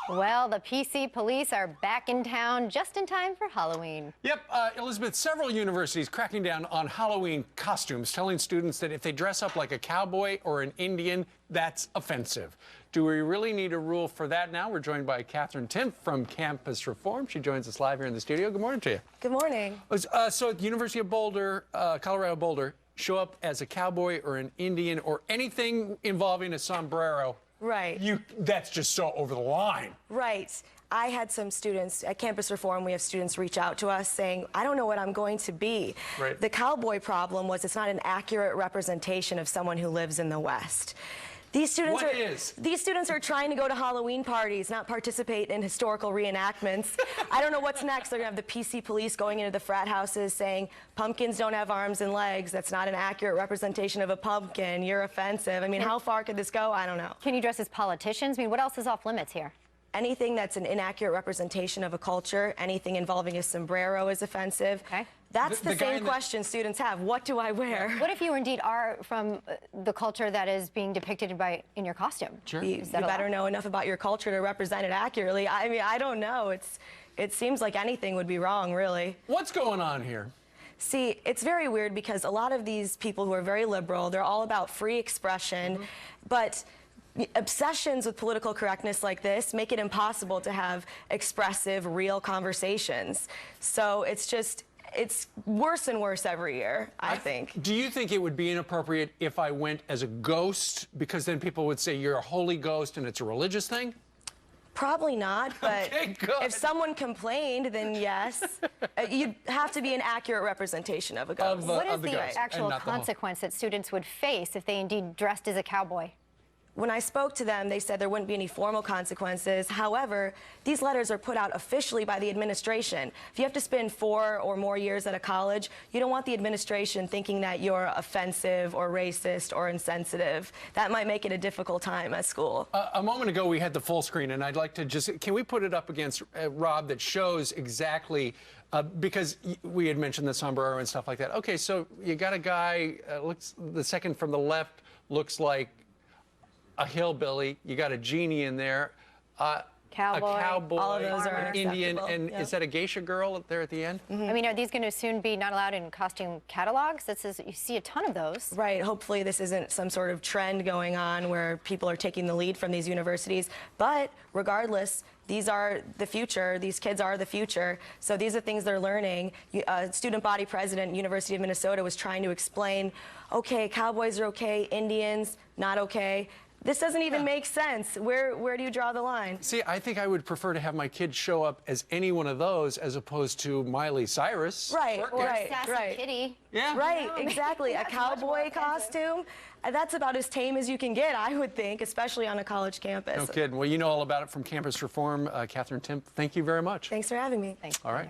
Well, the PC police are back in town just in time for Halloween. Yep, Elizabeth, several universities cracking down on Halloween costumes, telling students that if they dress up like a cowboy or an Indian, that's offensive. Do we really need a rule for that now? We're joined by Katherine Timpf from Campus Reform. She joins us live here in the studio. Good morning to you. Good morning. So at the University of Boulder, Colorado Boulder, show up as a cowboy or an Indian or anything involving a sombrero. Right. That's just so over the line. Right. I had some students at Campus Reform, we have students reach out to us saying, I don't know what I'm going to be. Right. The cowboy problem was it's not an accurate representation of someone who lives in the West. These students are trying to go to Halloween parties, not participate in historical reenactments. I don't know what's next. They're going to have the PC police going into the frat houses saying, pumpkins don't have arms and legs. That's not an accurate representation of a pumpkin. You're offensive. I mean, how far could this go? I don't know. Can you dress as politicians? I mean, what else is off limits here? Anything that's an inaccurate representation of a culture, anything involving a sombrero is offensive. Okay. That's the same question students have. What do I wear? What if you indeed are from the culture that is being depicted in your costume? Sure. You better know enough about your culture to represent it accurately. I mean, I don't know. It seems like anything would be wrong, really. What's going on here? See, it's very weird because a lot of these people who are very liberal, they're all about free expression, but obsessions with political correctness like this make it impossible to have expressive, real conversations. So it's worse and worse every year, I think. Do you think it would be inappropriate if I went as a ghost? Because then people would say you're a holy ghost and it's a religious thing? Probably not, but okay, good. If someone complained, then yes. You'd have to be an accurate representation of a ghost. What is the actual consequence that students would face if they indeed dressed as a cowboy? When I spoke to them, they said there wouldn't be any formal consequences. However, these letters are put out officially by the administration. If you have to spend 4 or more years at a college, you don't want the administration thinking that you're offensive or racist or insensitive. That might make it a difficult time at school. A moment ago, we had the full screen, and I'd like to can we put it up against Rob that shows exactly, because we had mentioned the sombrero and stuff like that. Okay, so you got a guy, the second from the left looks like a hillbilly, you got a genie in there, cowboy, a cowboy, all of those are an Indian, and yep. Is that a geisha girl there at the end? I mean, are these going to soon be not allowed in costume catalogs? You see a ton of those. Right. Hopefully this isn't some sort of trend going on where people are taking the lead from these universities. But regardless, these are the future. These kids are the future. So these are things they're learning. Student body president at University of Minnesota was trying to explain, okay, cowboys are okay, Indians, not okay. This doesn't even make sense. Where do you draw the line? See, I think I would prefer to have my kids show up as any one of those as opposed to Miley Cyrus. Right, or Sassy Kitty. Yeah. Right, exactly. A cowboy costume. That's about as tame as you can get, I would think, especially on a college campus. No kidding. Well, you know all about it from Campus Reform. Katherine Timpf, thank you very much. Thanks for having me. Thanks. All right.